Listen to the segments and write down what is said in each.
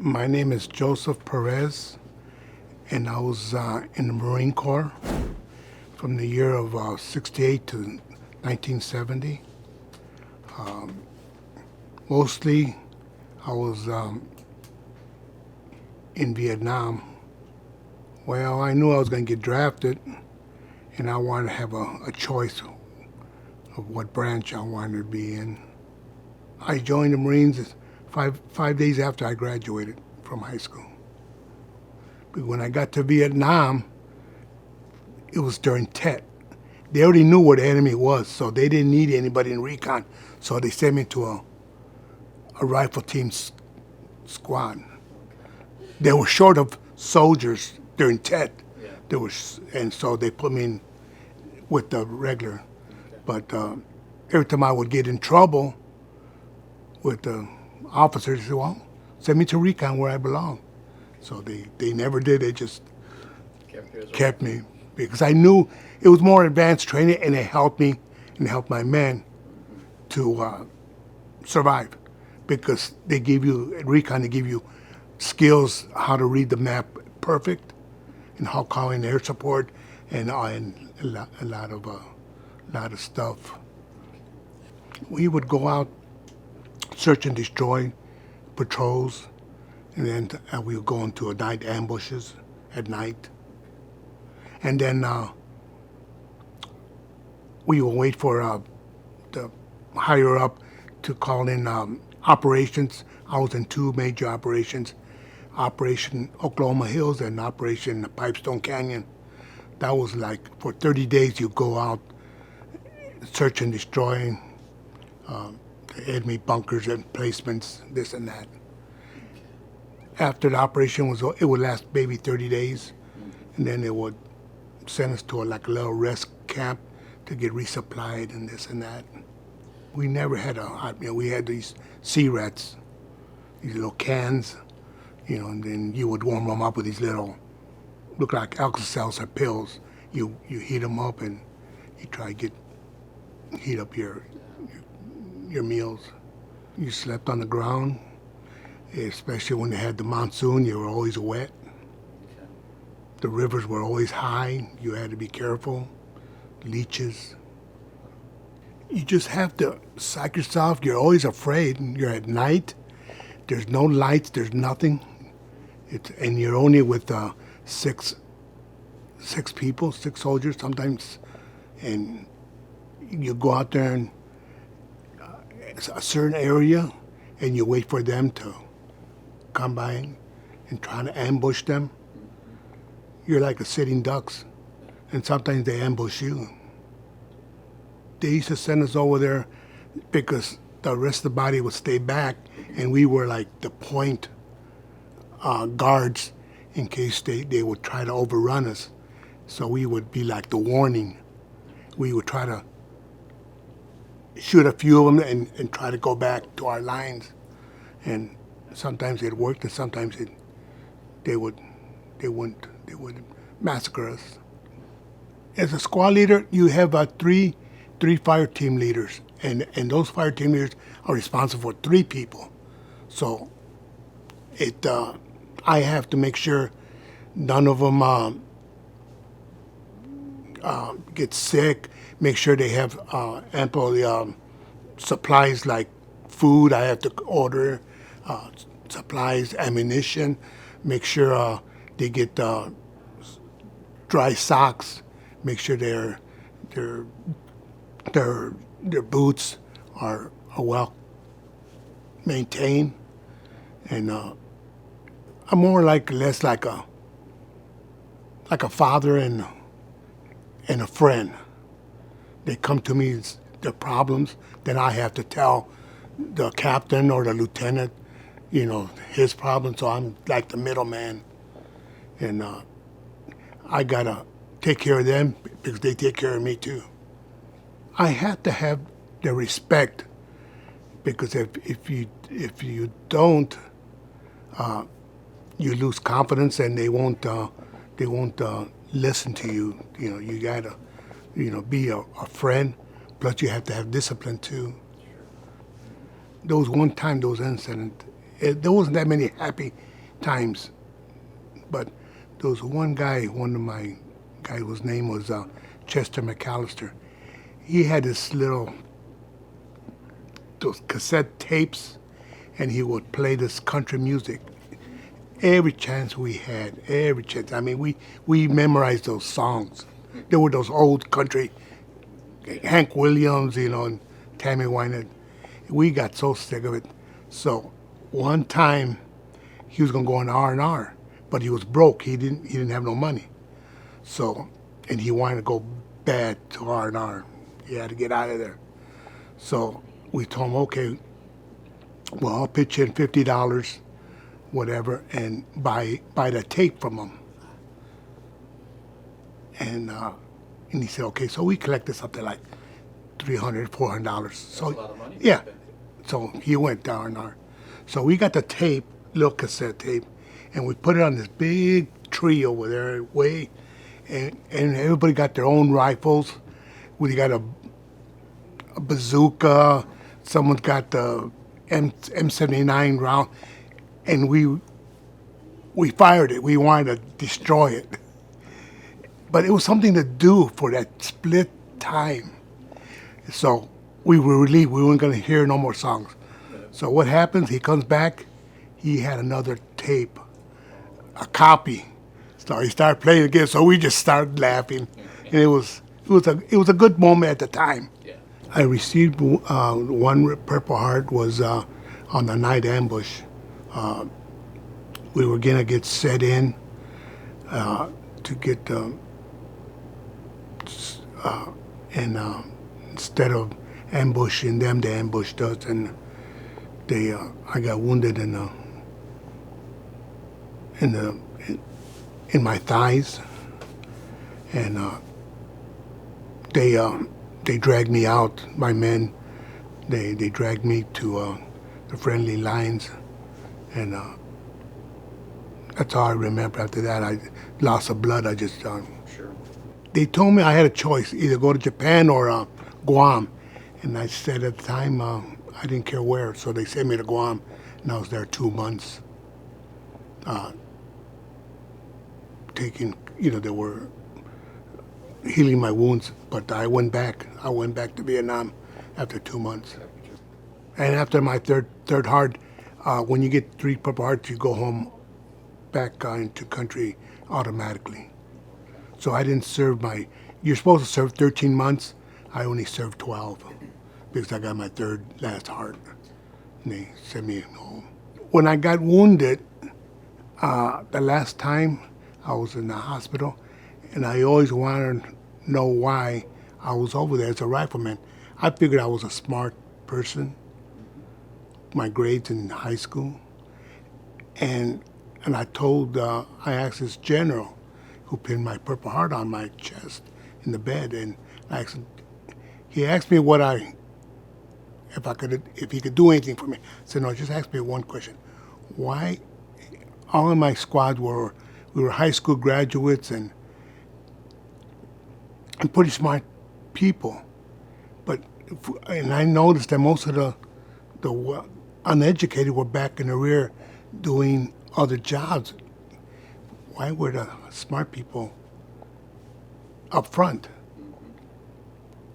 My name is Joseph Perez, and I was in the Marine Corps from the year of 68 to 1970. Mostly, I was in Vietnam. Well, I knew I was going to get drafted, and I wanted to have a choice of what branch I wanted to be in. I joined the Marines five days after I graduated from high school. But when I got to Vietnam, it was during Tet. They already knew where the enemy was, so they didn't need anybody in recon. So they sent me to a rifle team squad. They were short of soldiers during Tet. And so they put me in with the regular. But every time I would get in trouble with the officers, they said, well, send me to recon where I belong. So they never did. They just kept me because I knew it was more advanced training, and it helped me and helped my men to survive because they give you at recon. They give you skills how to read the map perfect and how call in air support and a lot of stuff. We would go out, search and destroy patrols, and then we would go into night ambushes at night. And then we would wait for the higher up to call in operations. I was in two major operations, Operation Oklahoma Hills and Operation Pipestone Canyon. That was like for 30 days you go out, search and destroy the enemy bunkers and placements, this and that. After the operation it would last maybe 30 days, and then it would send us to a little rest camp to get resupplied and this and that. We never had a hot meal. We had these sea rats, these little cans, and then you would warm them up with these little, look like Alka-Seltzer pills. You heat them up and you try to heat up your meals. You slept on the ground, especially when they had the monsoon. You were always wet. The rivers were always high. You had to be careful. Leeches. You just have to psych yourself. You're always afraid. You're at night. There's no lights. There's nothing. And you're only with six people, 6 soldiers sometimes. And you go out there in a certain area, and you wait for them to come by and try to ambush them. You're like a sitting ducks, and sometimes they ambush you. They used to send us over there because the rest of the body would stay back, and we were like the point guards in case they would try to overrun us. So we would be like the warning. We would try to shoot a few of them and try to go back to our lines. And sometimes it worked, and sometimes they would massacre us. As a squad leader, you have three fire team leaders, and those fire team leaders are responsible for 3 people. So I have to make sure none of them get sick, make sure they have ample supplies like food. I have to order supplies, ammunition, make sure they get dry socks, make sure their boots are well maintained, and I'm more less like a father and a friend. They come to me, their problems, then I have to tell the captain or the lieutenant, his problems. So I'm like the middleman, and I gotta take care of them because they take care of me too. I have to have the respect because if you don't, you lose confidence, and they won't listen to you. You gotta be a friend. Plus, you have to have discipline too. Those incidents There wasn't that many happy times, but there was one guy, one of my guys, whose name was Chester McAllister. He had this little those cassette tapes, and he would play this country music every chance we had, every chance. I mean, we memorized those songs. There were those old country, Hank Williams, and Tammy Wynette. We got so sick of it. So one time he was gonna go on R&R, but he was broke. He didn't have no money. So, and he wanted to go bad to R&R. He had to get out of there. So we told him, okay, well, I'll pitch in $50, whatever, and buy the tape from him. And he said, okay. So we collected something like $300, $400. So That's a lot of money. yeah. So he went to R&R. So we got the tape, little cassette tape, and we put it on this big tree over there, and everybody got their own rifles. We got a bazooka. Someone's got the M79 round, and we fired it. We wanted to destroy it, but it was something to do for that split time. So we were relieved we weren't going to hear no more songs. So what happens? He comes back. He had another tape, a copy. So he started playing again. So we just started laughing, and it was a good moment at the time. Yeah. I received one Purple Heart was on the night ambush. We were gonna get set in to get instead of ambushing them, they ambushed us, and I got wounded in my thighs, and they dragged me out. My men, they dragged me to the friendly lines, and that's all I remember. After that, I loss of blood. I just Sure. they told me I had a choice, either go to Japan or Guam, and I said at the time I didn't care where, so they sent me to Guam, and I was there 2 months. They were healing my wounds, but I went back. I went back to Vietnam after 2 months. And after my third heart, when you get 3 Purple Hearts, you go home back into country automatically. So I didn't serve you're supposed to serve 13 months. I only served 12 because I got my last heart. And they sent me home. When I got wounded, the last time I was in the hospital, and I always wanted to know why I was over there as a rifleman. I figured I was a smart person, my grades in high school, and I I asked this general who pinned my Purple Heart on my chest in the bed, and he asked me if he could do anything for me. I said, no, just ask me one question. Why all of my squad we were high school graduates and pretty smart people, and I noticed that most of the uneducated were back in the rear doing other jobs. Why were the smart people up front?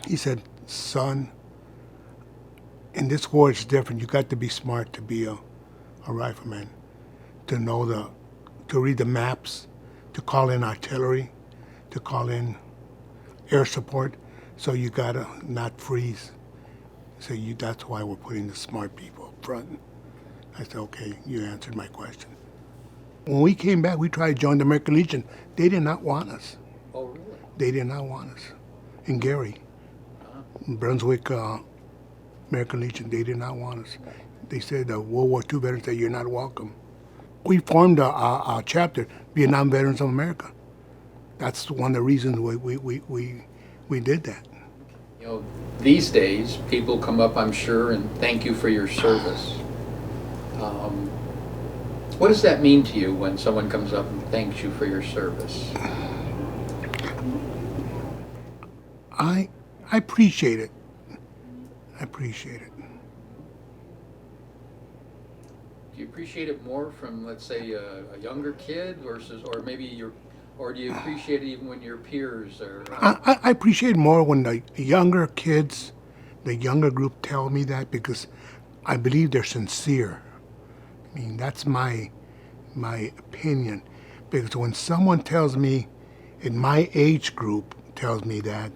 He said, son, in this war it's different. You got to be smart to be a rifleman, to read the maps, to call in artillery, to call in air support. So you gotta not freeze. So that's why we're putting the smart people up front. I said, okay, you answered my question. When we came back, we tried to join the American Legion. They did not want us. Oh, really? They did not want us. In Gary, in Brunswick, American Legion, they did not want us. They said the World War II veterans said, you're not welcome. We formed a chapter, Vietnam Veterans of America. That's one of the reasons we did that. These days, people come up, I'm sure, and thank you for your service. What does that mean to you when someone comes up and thanks you for your service? I appreciate it. I appreciate it. Do you appreciate it more from, let's say, a younger kid versus, or maybe or do you appreciate it even when your peers are? I appreciate more when the younger kids, the younger group tell me that because I believe they're sincere. I mean, that's my opinion. Because when someone tells me in my age group tells me that,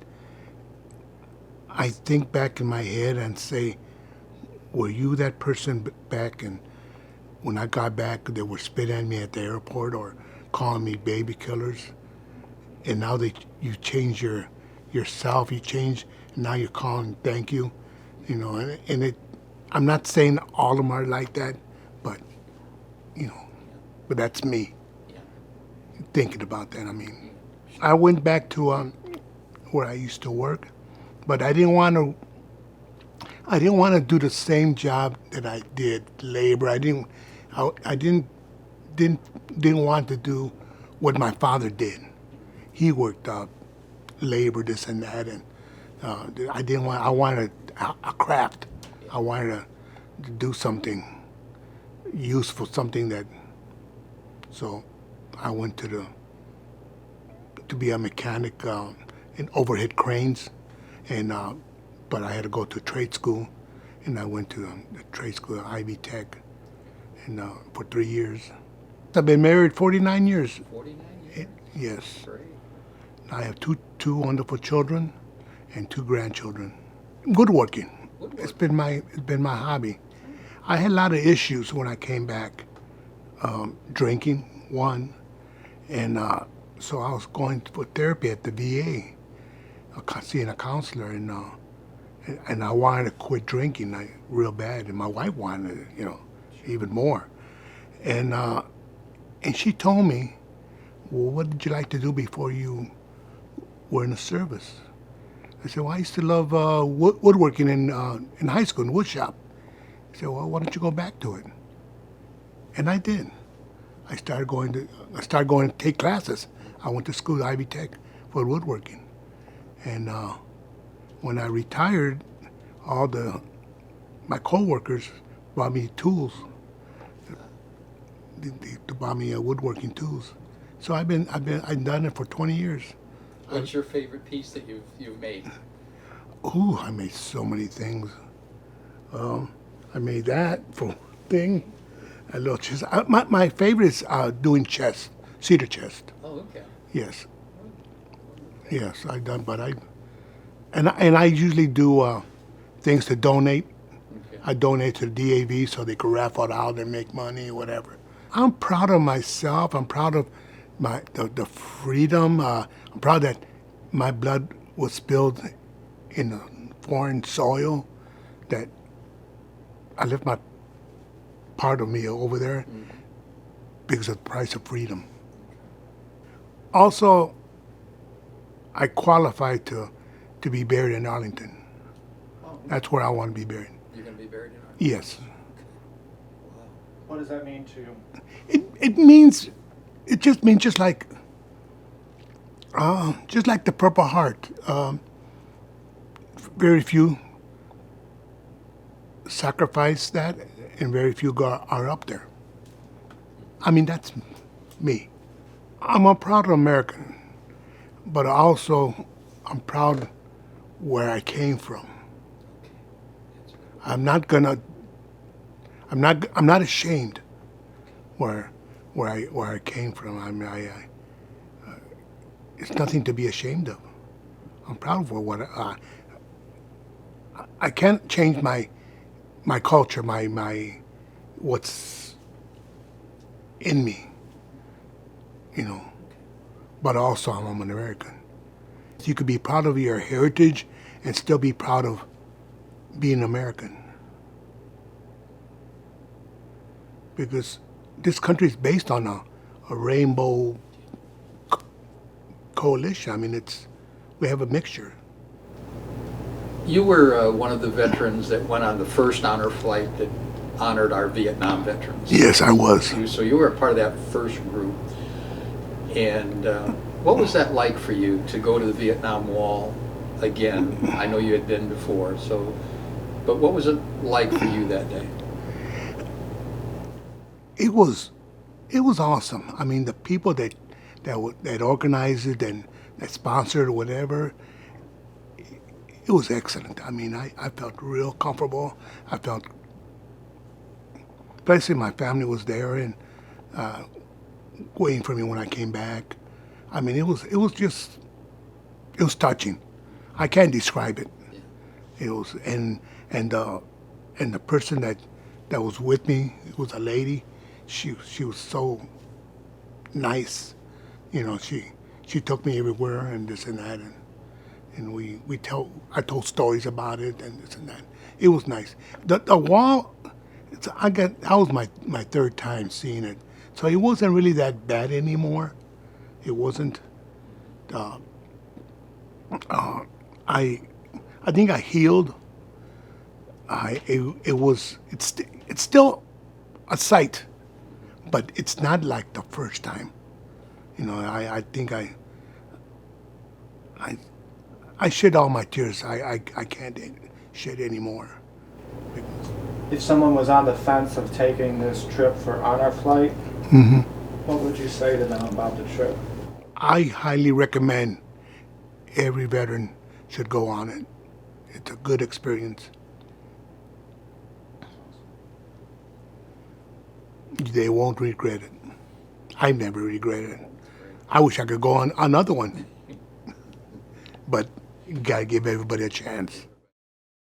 I think back in my head and say, were you that person back and when I got back they were spitting at me at the airport or calling me baby killers? And now that you change yourself, you change, and now you're calling thank you, and it, I'm not saying all of them are like that, but, you know, but that's me Yeah. thinking about that. I mean, I went back to where I used to work, but I didn't want to do the same job that I did, labor. I didn't want to do what my father did. He worked labor, this and that, and I didn't want. I wanted a craft. I wanted to do something useful, something that. So, I went to be a mechanic in overhead cranes, and but I had to go to trade school, and I went to the trade school, Ivy Tech, and for 3 years. I've been married 49 years. 49 Eh, years? Yes, Great. I have two wonderful children, and two grandchildren. Good working. Woodworking. It's been my hobby. I had a lot of issues when I came back. Drinking, one, and so I was going for therapy at the VA, seeing a counselor, and I wanted to quit drinking real bad, and my wife wanted it, even more. And and she told me, well, what did you like to do before you were in the service? I said, well, I used to love woodworking in high school, in wood shop. She said, well, why don't you go back to it? And I did. I started going to take classes. I went to school, Ivy Tech, for woodworking. And when I retired, my coworkers bought me tools. They bought me woodworking tools. So I've done it for 20 years. What's your favorite piece that you've made? Ooh, I made so many things. I made that for thing, a little chest. My favorite is doing chest, cedar chest. Oh, okay. Yes, yes, I done, but I usually do things to donate. Okay. I donate to the DAV so they can raffle it out and make money or whatever. I'm proud of myself. I'm proud of the freedom. I'm proud that my blood was spilled in a foreign soil. That I left my part of me over there because of the price of freedom. Also, I qualified to be buried in Arlington. Oh, That's where I want to be buried. you're going to be buried in Arlington? Yes. Wow. What does that mean to you? It just means just like the Purple Heart. Very few sacrifice that, and very few are up there. I mean, that's me. I'm a proud American, but also I'm proud where I came from. I'm not gonna. I'm not ashamed where I came from. I mean, it's nothing to be ashamed of. I'm proud of what I can't change my culture, my what's in me, But also, I'm an American. You could be proud of your heritage and still be proud of being American. Because this country is based on a rainbow coalition. I mean, we have a mixture. You were one of the veterans that went on the first honor flight that honored our Vietnam veterans. Yes, I was. So you were a part of that first group. And what was that like for you to go to the Vietnam Wall again? I know you had been before, but what was it like for you that day? it was it was awesome. I mean, the people that organized it and that sponsored or whatever, it was excellent. I mean, I felt real comfortable. I felt, especially my family was there and waiting for me when I came back. I mean, it was just it was touching. I can't describe it. It was and the person that was with me, it was a lady. She was so nice. You know, she took me everywhere and this and that and I told stories about it and this and that. It was nice. The wall, that was my third time seeing it, so it wasn't really that bad anymore. It wasn't. I I think I healed. It's still a sight, but it's not like the first time. You know, I think I I shed all my tears. I can't shed anymore. If someone was on the fence of taking this trip for honor flight, Hmm. what would you say to them about the trip? I highly recommend every veteran should go on it. It's a good experience. They won't regret it. I've never regretted it. I wish I could go on another one, but you gotta give everybody a chance.